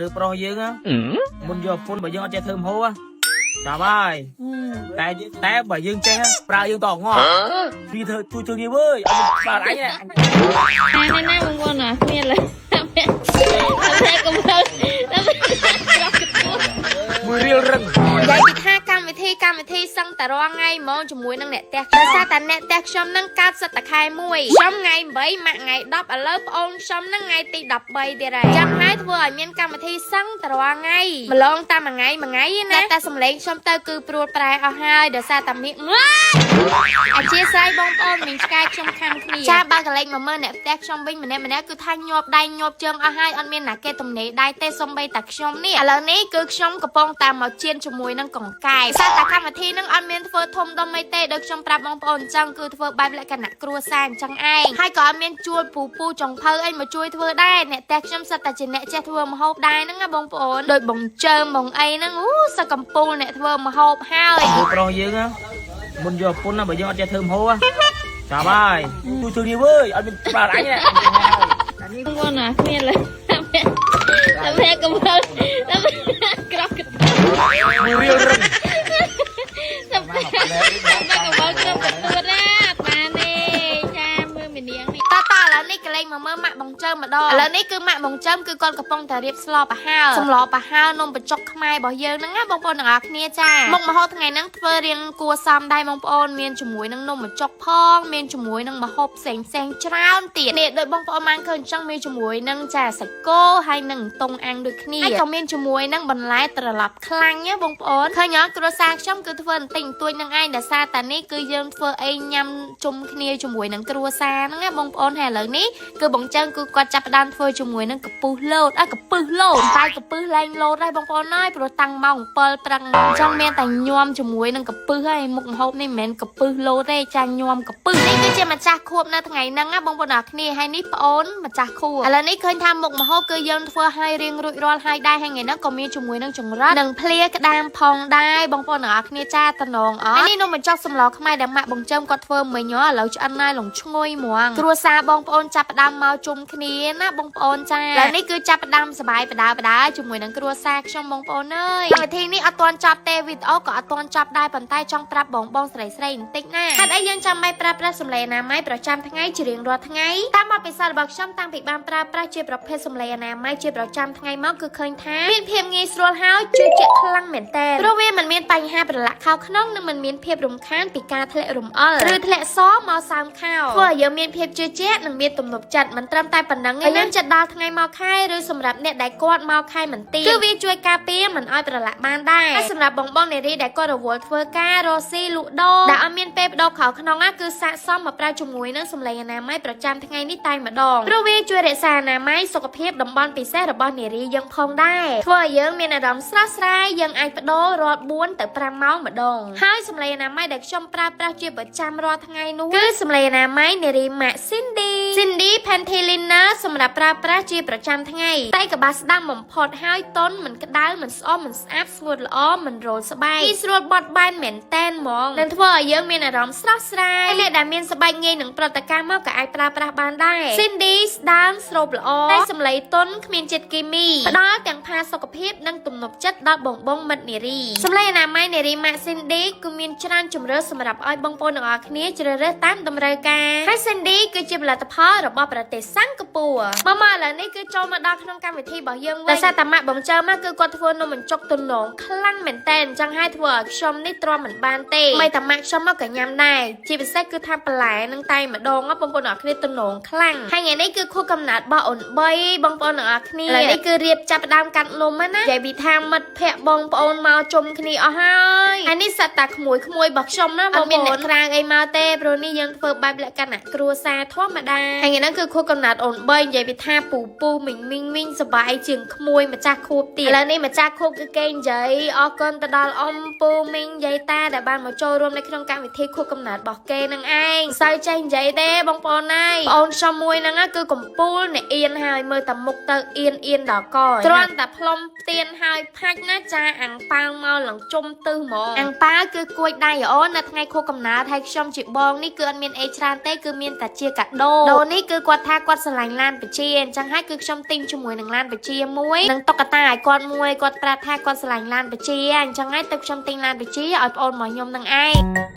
Được pro dương á, muốn vô phun bởi dương ở chơi thơm hô á, chào bài, té bởi dương chơi á, pra dương tỏ ngon, đi thơ chui chơi đi với, bà đánh nè, hai năm con con à, nghe là xe công thân, mùi riêu rừng. vậy thì tha camវិធីសឹងតារងថ្ងៃហ្មងជាមួយនឹងអ្នកផ្ទះដោយសារតែអ្នកផ្ទះខ្ញុំនឹងកាត់សិតតែខែ1ខ្ញុំថ្ងៃ8ម៉ាក់ថ្ងៃ10ឥឡូវប្អូនខ្ញុំនឹងថ្ងៃទី13ទៀតហើយចាំហើយធ្វើឲ្យមានកម្មវិធីសឹងតារងថ្ងៃម្លងតាមមួយថ្ងៃណាតែសំឡេងខ្ញុំទៅគឺព្រួលប្រែអស់ហើយដោយសារតែមាសអធិស្ឋានបងប្អូនមីងឆ្កែខ្ញុំខាងគ្នាចាបើកលេចមកមើលអ្នកផ្ទះខ្ញុំវិញម្នាក់គឺថាញាប់ដៃញាប់ជើងអស់ហើយអត់មានណាគេទំនេរដៃទេសំបីតែខ្ញុំនេះឥឡូវនេះគឺខ្ញុំកំពុងតាមមកជៀនជាមួយនឹងកង្កែសារតែកម្មវិធីនឹងអត់មានធ្វើធំដុំអីទេដូចខ្ញុំប្រាប់បងប្អូនអញ្ចឹងគឺធ្វើបែបលក្ខណៈគ្រួសារអញ្ចឹងឯងហើយក៏អត់មានជួលពូចុងភៅអីមកជួយធ្វើដែរអ្នកផ្ទះខ្ញុំសិតតែជាអ្នកចេះធ្វើម្ហូបដែរហ្នឹងណាបងប្អូនដូចបងជើមបងអីហ្នឹងសឹកកំពូលអ្នកធ្វើម្ហូបហើយ Được pro dương á, muốn vô phun bởi dương ở chơi thơm hô á, chào bài, chui chơi đi với, ở bên bà đánh nè. con con à, nghe là xe công thân, Mùi riêu rừng. ឥឡូវនេះកលេងមកមើលម៉ាក់បងចើមម្ដងឥឡូវនេះគឺម៉ាក់បងចើមគឺគាត់កំពុងតែរៀបស្លប្រហើរសម្លប្រហើរនំបញ្ចុកខ្មែររបស់យើងហ្នឹងណាបងប្អូនទាំងអស់គ្នាចាមុខម្ហូបថ្ងៃហ្នឹងធ្វើរៀងគួរសមដែរបងប្អូនមានជាមួយនឹងនំបញ្ចុកផងមានជាមួយនឹងម្ហូបផ្សេងច្រើនទៀតនេះដូចបងប្អូនបានឃើញអញ្ចឹងមានជាមួយនឹងចាសាច់គោហើយនឹងតុងអាំងដូចគ្នាហើយក៏មានជាមួយនឹងបន្លែត្រឡប់ខ្លាញ់ណាបងប្អូនឃើញអត់គ្រួសារខ្ញុំគឺធ្វើបន្តិចបន្តួចនឹងឯងដោយសារតែនេះគឺយើងធ្វើអីញ៉ាំជុំគ្នាជាមួយនឹងគ្រួសារហ្នឹងណាបងប្អូនហើយឥឡូវនេះគឺបងចើងគឺគាត់ចាប់ផ្ដើមធ្វើជាមួយនឹងកពុះលោតកពុះលោតតែកពុះលែងលោតហើយបងប្អូនអើយព្រោះតាំងម៉ោង7ព្រឹកអញ្ចឹងមានតែញោមជាមួយនឹងកពុះហើយមុខម្ហូបនេះមិនមែនកពុះលោតទេចាញោមកពុះនេះគឺជាម្ចាស់ខួបនៅថ្ងៃហ្នឹងណាបងប្អូនអរគ្នាហើយនេះប្អូនម្ចាស់ខួបឥឡូវនេះឃើញថាមុខម្ហូបគឺយើងធ្វើឲ្យរៀងរួចរាល់ហើយដែរហើយថ្ងៃហ្នឹងក៏មានជាមួយនឹងចង្រិតនិងភ្លាក្តាមផងដែរបងប្អូនអរគ្នាចាតំណងអត់នេះនំបញ្ចុកសម្លខ្មែរដែលម៉ាក់បងចើមគាត់ធ្វើមិញឥឡូវឆ្អិនហើយឡងឈ្ងុយហ្មងគ្រួសារបងប្អូនចាប់ផ្ដើមមកជុំគ្នាណាបងប្អូនចាឥឡូវនេះគឺចាប់ផ្ដើមសប្បាយបដាជាមួយនឹងគ្រួសារខ្ញុំបងប្អូនអើយកម្មវិធីនេះអត់ទាន់ចប់ទេវីដេអូក៏អត់ទាន់ចប់ដែរប៉ុន្តែចង់ប្រាប់បងស្រីបន្តិចណាហេតុអីយើងចាំបាច់ប្រើប្រាស់សម្លេងអនាម័យប្រចាំថ្ងៃជារៀងរាល់ថ្ងៃតាមបទពិសោធន៍របស់ខ្ញុំតាំងពីបានប្រើប្រាស់ជាប្រភេទសម្លេងអនាម័យជាប្រចាំថ្ងៃមកគឺឃើញថាមានភាពងាយស្រួលហើយជឿជាក់ខ្លាំងមែនតើព្រោះវាមិនមានបញ្ហាប្រឡាក់ខោក្នុងនិងមិនមានភាពរំខានពីការធ្លាក់រំអិលឬធ្លាក់សមកសើមខោធ្វើឲ្យយើងមានភាពជឿជាក់និងមានទំនុកចិត្តមិនត្រឹមតែប៉ុណ្ណឹងទេណាចិត្តដល់ថ្ងៃមកខែឬសម្រាប់អ្នកដែលគាត់មកខែមិនទៀងគឺវាជួយការពារមិនឲ្យប្រឡាក់បានដែរហើយសម្រាប់បងនារីដែលគាត់រវល់ធ្វើការរកស៊ីលក់ដូរដែលអត់មានពេលបដោខោក្នុងគឺស័ក្តិសមមកប្រើជាមួយនឹងសម្លេងអនាម័យប្រចាំថ្ងៃនេះតែម្ដងព្រោះវាជួយរក្សាអនាម័យសុខភាពតំបន់ពិសេសរបស់នារីយើងផងដែរធ្វើឲ្យយើងមានអារម្មណ៍ស្រស់ស្រាយយើងអាចបដូររាល់4ទៅ5ម៉ោងម្ដងហើយសម្លេងអនាម័យដែលខ្ញុំប្រើប្រាស់ជាប្រចាំរាល់ថ្ងៃនោះគឺសម្លេងអនាម័យនារីម៉ាក់ Cindy Panteliner សម្រាប់ប្រើប្រាស់ជាប្រចាំថ្ងៃតែកបាស្ដាំបំផុតហើយទន់មិនក្តៅមិនស្អមមិនស្អាតស្ងួតល្អមិនរោលស្បែកងាយស្រួលបត់បែនមែនតែនហ្មងនឹងធ្វើឲ្យយើងមានអារម្មណ៍ស្រស់ស្រាយអ្នកដែលមានស្បែកងាយនឹងប្រតិកម្មមកក៏អាចប្រើប្រាស់បានដែរ Cindy ស្ដាងស្រូបល្អតែសម្លេងទន់គ្មានជាតិគីមីផ្ដល់ទាំងផាសុខភាពនិងទំនុកចិត្តដល់បងមិត្តនារីសម្លេងអនាម័យនារីម៉ាក់ Cindy គឺមានច្រើនជម្រើសសម្រាប់ឲ្យបងប្អូនទាំងអស់គ្នាជ្រើសរើសតាមតម្រូវការហើយ Cindy គឺជាផលិតផលរបស់ប្រទេសសិង្ហបុរីមកឥឡូវនេះគឺចូលមកដល់ក្នុងកម្មវិធីរបស់យើងវិញដោយសារតែម៉ាក់បងចើមកគឺគាត់ធ្វើនំបញ្ចុកទំនងខ្លាំងមែនតើអញ្ចឹងហើយធ្វើឲ្យខ្ញុំនេះទ្រាំមិនបានទេមិនតែម៉ាក់ខ្ញុំមកក៏ញ៉ាំដែរជាពិសេសគឺថាបន្លែនឹងតែម្ដងបងប្អូនទាំងអស់គ្នាទំនងខ្លាំងហើយថ្ងៃនេះគឺខួបកំណើតរបស់អូន3បងប្អូនទាំងអស់គ្នាឥឡូវនេះគឺរៀបចាប់ផ្ដើមកាត់នំណានិយាយពីថាមិត្តភ័ក្តិបងប្អូនមកជុំគ្នាអស់ហើយហើយនេះសិតតែក្មួយរបស់ខ្ញុំណាបងប្អូនអ្នកក្រាងអីមកទេព្រោះនេះយើងធ្វើបែបលក្ខណៈគ្រួសារធម្មតាហើយថ្ងៃហ្នឹងគឺខួបកំណើតអូន3និយាយពីថាពូមីងសប្បាយជាងក្មួយម្ចាស់ខួបទៀតឥឡូវនេះម្ចាស់ខួបគឺគេនិយាយអរគុណទៅដល់អ៊ំពូមីងយាយតាដែលបានមកចូលរួមនៅក្នុងកម្មវិធីខួបកំណើតរបស់គេនឹងឯងសូវចេះនិយាយទេបងប្អូនណាយបងខ្ញុំមួយហ្នឹងគឺកំពូលអ្នកអៀនហើយមើលតែមុខទៅអៀនដល់កគ្រាន់តែផ្លុំទៀនហើយផាច់ណាចាអាំងប៉ាវមកឡើងជុំទឹះហ្មងអាំងប៉ាវគឺគួយដៃអូននៅថ្ងៃខួបកំណើតហើយខ្ញុំជាបងនេះគឺអត់មានអីច្រើនទេគឺមានតែជាកាដូនេះគឺគាត់ថាគាត់ស្រឡាញ់ ឡានបជាអញ្ចឹងហើយគឺខ្ញុំទិញជាមួយនឹងឡានបជាមួយនឹងតុក្កតាឲ្យគាត់មួយគាត់ប្រាប់ថាគាត់ស្រឡាញ់ឡានបជាអញ្ចឹងហើយទៅខ្ញុំទិញឡានបជាឲ្យប្អូនរបស់ខ្ញុំនឹងឯង